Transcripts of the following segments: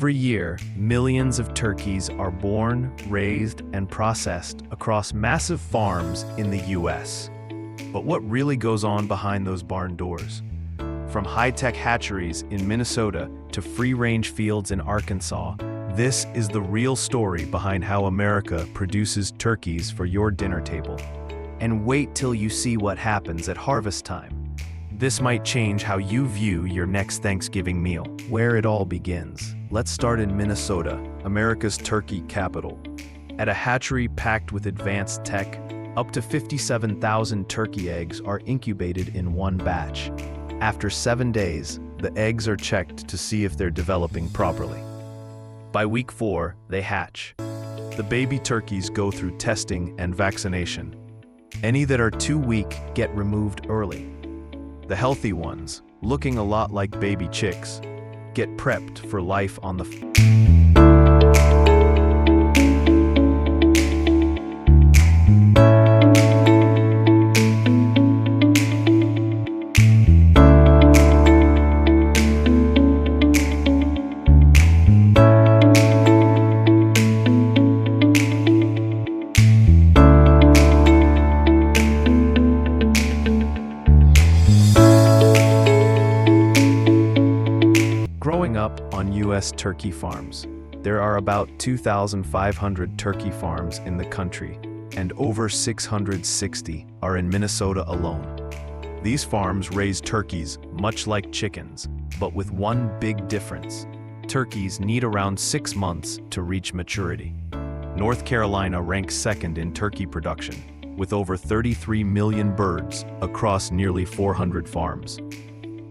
Every year, millions of turkeys are born, raised, and processed across massive farms in the US. But what really goes on behind those barn doors? From high-tech hatcheries in Minnesota to free-range fields in Arkansas, this is the real story behind how America produces turkeys for your dinner table. And wait till you see what happens at harvest time. This might change how you view your next Thanksgiving meal. Where it all begins. Let's start in Minnesota, America's turkey capital. At a hatchery packed with advanced tech, up to 57,000 turkey eggs are incubated in one batch. After 7 days, the eggs are checked to see if they're developing properly. By week 4, they hatch. The baby turkeys go through testing and vaccination. Any that are too weak get removed early. The healthy ones, looking a lot like baby chicks, get prepped for life on the Growing up on U.S. turkey farms, there are about 2,500 turkey farms in the country, and over 660 are in Minnesota alone. These farms raise turkeys much like chickens, but with one big difference. Turkeys need around 6 months to reach maturity. North Carolina ranks second in turkey production, with over 33 million birds across nearly 400 farms.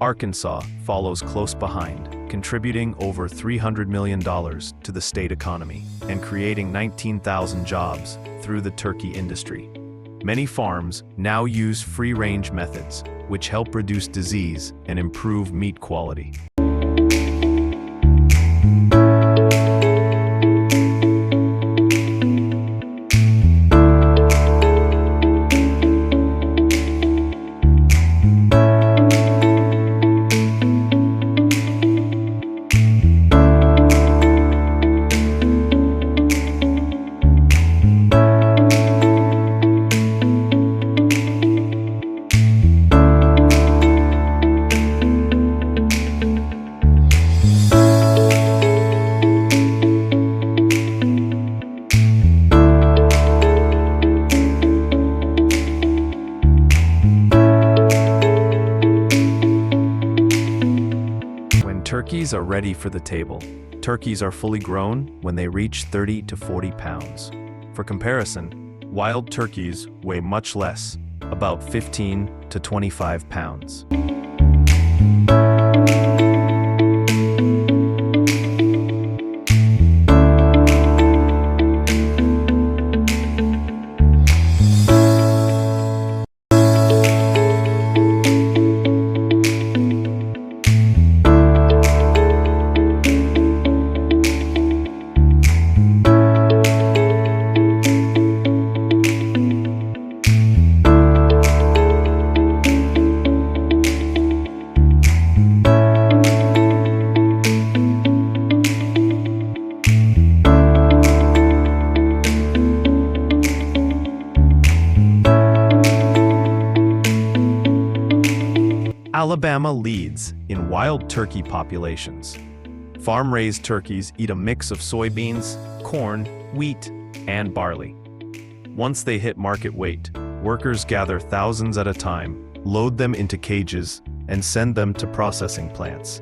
Arkansas follows close behind, contributing over $300 million to the state economy and creating 19,000 jobs through the turkey industry. Many farms now use free-range methods, which help reduce disease and improve meat quality. Turkeys are ready for the table. Turkeys are fully grown when they reach 30 to 40 pounds. For comparison, wild turkeys weigh much less, about 15 to 25 pounds. Alabama leads in wild turkey populations. Farm-raised turkeys eat a mix of soybeans, corn, wheat, and barley. Once they hit market weight, workers gather thousands at a time, load them into cages, and send them to processing plants.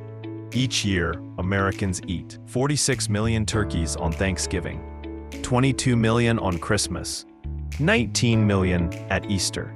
Each year, Americans eat 46 million turkeys on Thanksgiving, 22 million on Christmas, 19 million at Easter.